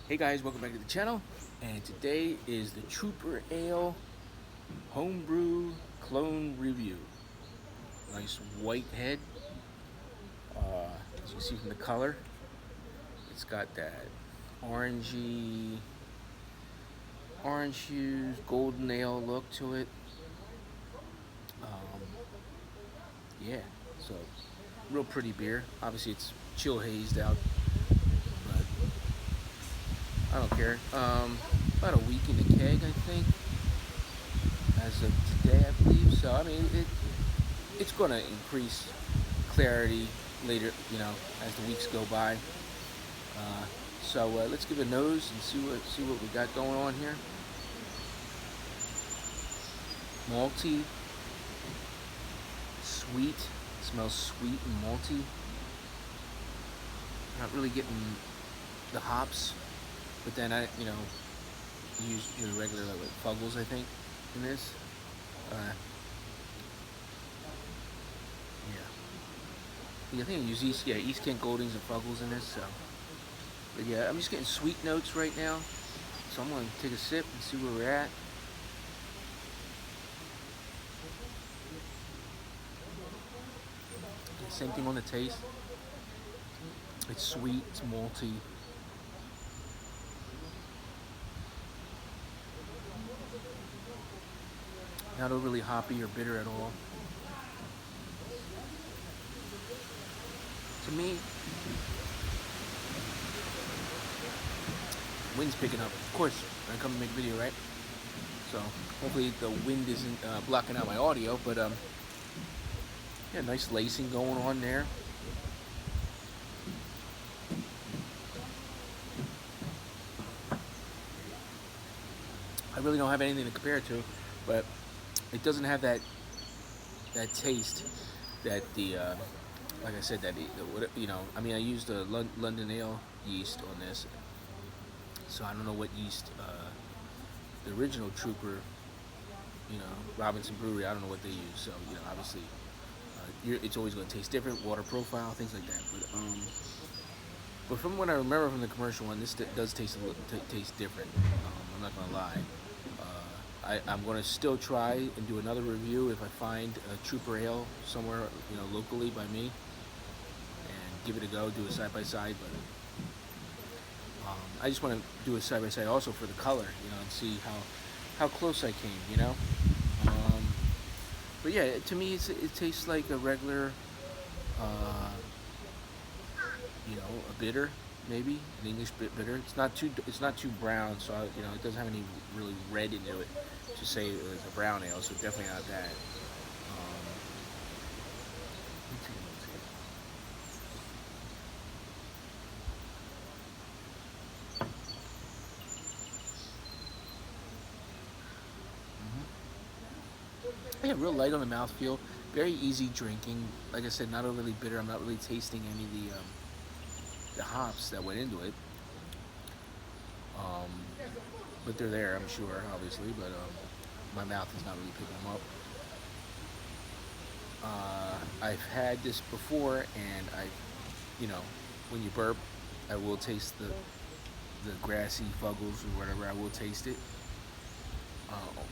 Hey guys, welcome back to the channel. And today is the Trooper Ale Homebrew Clone Review. Nice white head. As you see from the color, it's got that orangey, orange hues, golden ale look to it. Um, yeah, so real pretty beer. Obviously it's chill hazed out, but I don't care. About a week in the keg, I think, as of today, I believe. So I mean, it's going to increase clarity later, as the weeks go by. Uh, so let's give it a nose and see what we got going on here. Malty, sweet, smells sweet and malty. Not really getting the hops, but then I use your regular like Fuggles, I think, in this. Uh, yeah, I think I use East Kent Goldings and Fuggles in this. So, but yeah, I'm just getting sweet notes right now. So I'm gonna take a sip and see where we're at. Same thing on the taste. It's sweet, it's malty. Not overly hoppy or bitter at all. To me, wind's picking up. Of course, I come to make a video, right? So hopefully the wind isn't blocking out my audio. But yeah, nice lacing going on there. I really don't have anything to compare it to, but it doesn't have that taste that the like I said, that I mean, I used the London Ale yeast on this, so I don't know what yeast the original Trooper, Robinson Brewery. I don't know what they use. So obviously, it's always going to taste different, water profile, things like that. But from what I remember from the commercial one, this does taste taste different. I'm not going to lie. I'm going to still try and do another review if I find a Trooper Ale somewhere, locally by me, and give it a go, do a side by side. But I just want to do a side by side also for the color, and see how close I came. Um, but yeah, to me, it tastes like a regular, uh, a bitter, maybe an English bitter. It's not too brown, so it doesn't have any really red into it to say it was a brown ale. So definitely not that. Let's see, let's see. Yeah, real light on the mouthfeel. Very easy drinking. Like I said, not overly bitter. I'm not really tasting any of the hops that went into it. Um, but they're there, I'm sure, obviously. But my mouth is not really picking them up. I've had this before, and when you burp, I will taste the grassy Fuggles or whatever. I will taste it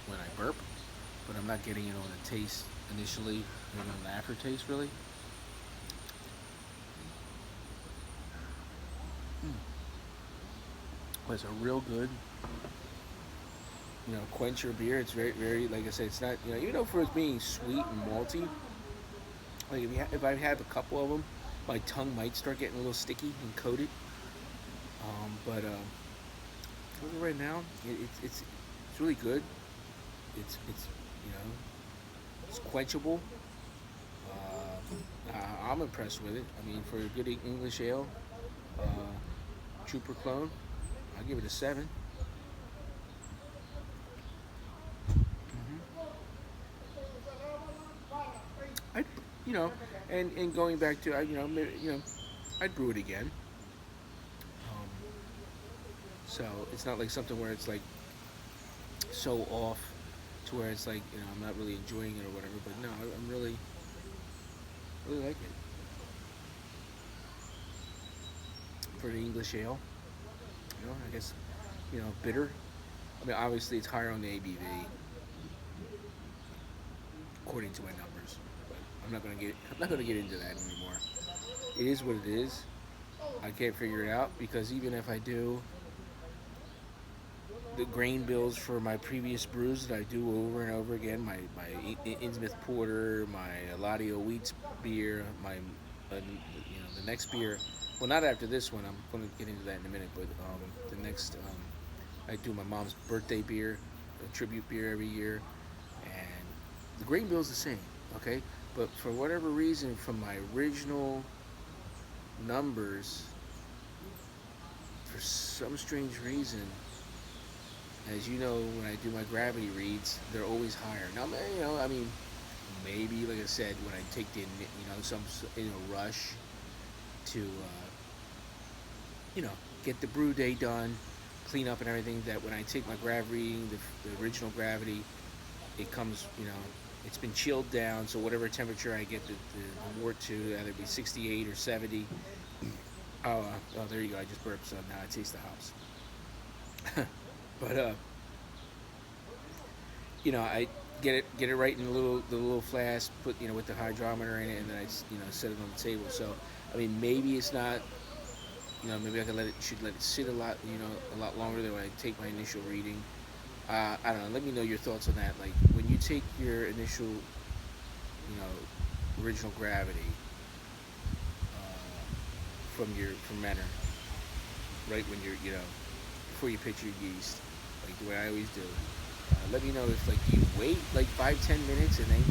when I burp, but I'm not getting it on the taste initially, on the aftertaste really. Mm. But it's a real good, quench your beer. It's very, very, like I said, it's not, even though for it being sweet and malty, like if I have a couple of them, my tongue might start getting a little sticky and coated. But right now, it's really good. It's you know it's quenchable. I'm impressed with it. I mean, for a good English ale, uh, Trooper Clone, I'll give it a 7. Hmm. I, you know, and going back to, I'd brew it again. Um, so it's not like something where it's like so off to where it's like I'm not really enjoying it or whatever. But no, I'm really like it for the English ale. I guess, bitter. I mean, obviously it's higher on the ABV according to my numbers, but I'm not gonna get into that anymore. It is what it is. I can't figure it out because even if I do the grain bills for my previous brews that I do over and over again, my Innsmouth Porter, my Eladio Wheats beer, my the next beer. Well, not after this one. I'm going to get into that in a minute. But the next, I do my mom's birthday beer, a tribute beer every year, and the grain bill's the same. Okay, but for whatever reason, from my original numbers, for some strange reason, as you know, when I do my gravity reads, they're always higher. Now, I mean, maybe, like I said, when I take the, some in a rush to, get the brew day done, clean up and everything, that when I take my grav reading, the original gravity, it comes, it's been chilled down, so whatever temperature I get the wort to, either be 68 or 70. Oh, there you go. I just burped, so now I taste the hops. But I get it right in the little flask, put with the hydrometer in it, and then I set it on the table. So I mean, maybe it's not, maybe I should let it sit a lot longer than when I take my initial reading. I don't know. Let me know your thoughts on that. Like when you take your initial, original gravity from Menor, right when you're before you pitch your yeast, like the way I always do. Let me know if you wait 5-10 minutes and then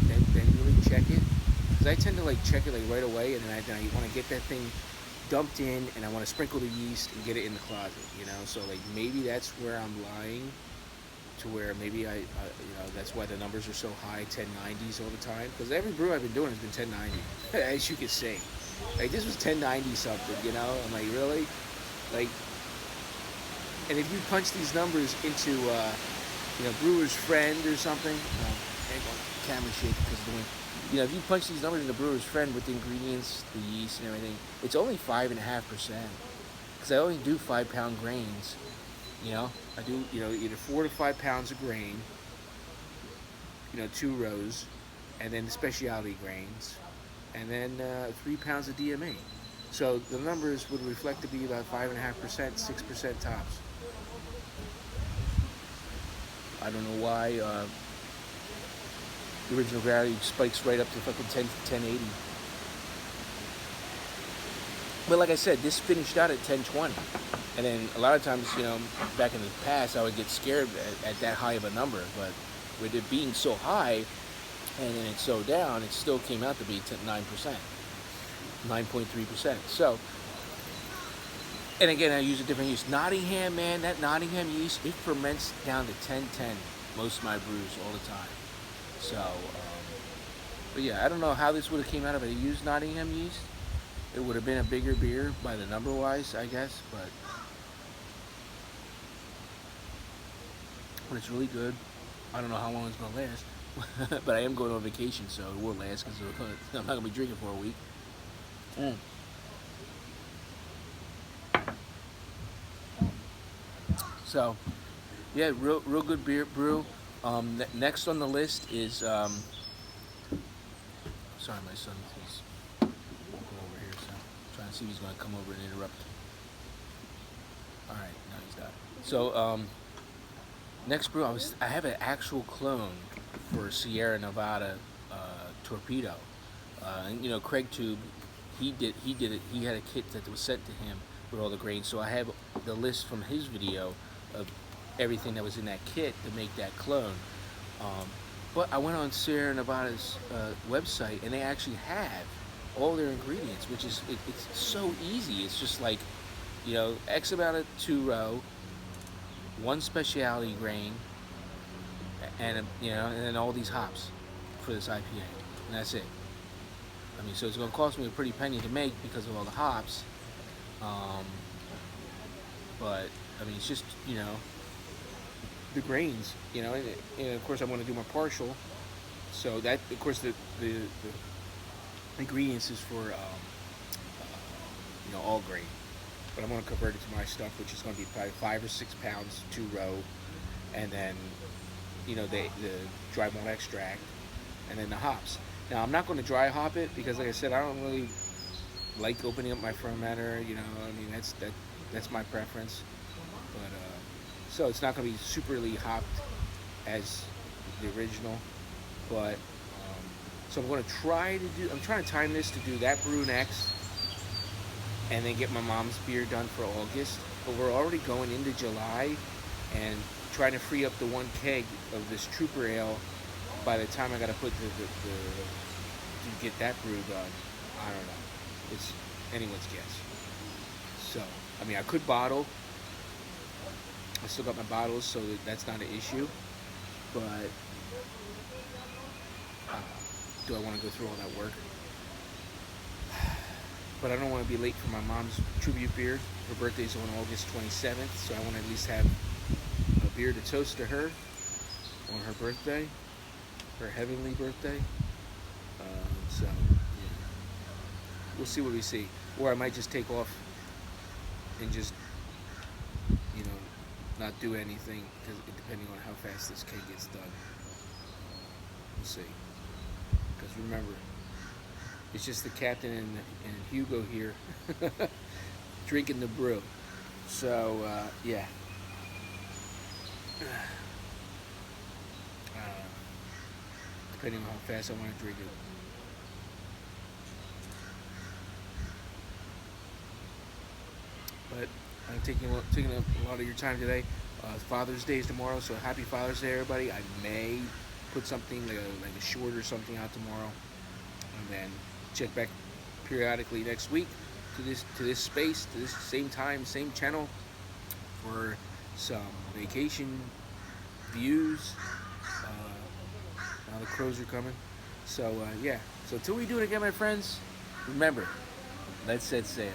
really check it, because I tend to check it right away, and then I want to get that thing dumped in, and I want to sprinkle the yeast and get it in the closet, So maybe that's where I'm lying, to where maybe I that's why the numbers are so high, 1090s all the time, because every brew I've been doing has been 1090, as you can see. This was 1090 something, I'm like, really? And if you punch these numbers into Brewer's Friend or something, camera shake because of the wind. If you punch these numbers into Brewer's Friend with the ingredients, the yeast and everything, it's only 5.5%. Because I only do 5-pound grains. I do either 4 to 5 pounds of grain, 2 rows, and then the specialty grains, and then 3 pounds of DMA. So the numbers would reflect to be about 5.5%, 6% tops. I don't know why the original gravity spikes right up to fucking 1080. But like I said, this finished out at 1020. And then a lot of times, back in the past, I would get scared at that high of a number. But with it being so high and then it's so down, it still came out to be 9%, 9.3%. So, and again, I use a different yeast. Nottingham, man, that Nottingham yeast, it ferments down to 1010 most of my brews all the time. So, but yeah, I don't know how this would have came out if I used Nottingham yeast. It would have been a bigger beer by the number-wise, I guess, but it's really good. I don't know how long it's going to last, but I am going on vacation, so it will last because I'm not going to be drinking for a week. So, yeah, real good beer brew. Next on the list is, sorry, my son, he's walking over here, so I'm trying to see if he's going to come over and interrupt. All right, no, he's not. So, next brew, I have an actual clone for Sierra Nevada Torpedo. And Craig Tube, he did it. He had a kit that was sent to him with all the grains. So I have the list from his video of everything that was in that kit to make that clone. But I went on Sierra Nevada's website, and they actually have all their ingredients, which is it's so easy. It's just X amount of 2-row, 1 specialty grain, and then all these hops for this IPA, and that's it. I mean, so it's going to cost me a pretty penny to make because of all the hops. But I mean, it's just the grains, and of course I want to do my partial. So that, of course, the ingredients is for all grain. but I'm going to convert it to my stuff, which is going to be probably 5 or 6 pounds, 2 row, and then the dry malt extract, and then the hops. Now I'm not going to dry hop it because, like I said, I don't really like opening up my fermenter. I mean that's my preference. But so it's not going to be superly hopped as the original, but so I'm going to try to do. I'm trying to time this to do that brew next, and then get my mom's beer done for August. But we're already going into July, and trying to free up the one keg of this Trooper Ale by the time I got to put to get that brew done. I don't know. It's anyone's guess. So I mean, I could bottle. I still got my bottles, so that's not an issue. But do I want to go through all that work? But I don't want to be late for my mom's tribute beer. Her birthday's on August 27th, so I want to at least have a beer to toast to her on her birthday, her heavenly birthday. So yeah. We'll see what we see. Or I might just take off and just, not do anything, because depending on how fast this keg gets done. We'll see. Because remember, it's just the captain and Hugo here drinking the brew. So yeah. Depending on how fast I want to drink it. But I'm taking up a lot of your time today. Father's Day is tomorrow, so happy Father's Day, everybody. I may put something like a short or something out tomorrow, and then check back periodically next week to this space, to this same time, same channel, for some vacation views. Now the crows are coming, so yeah. So until we do it again, my friends, remember, let's set sail.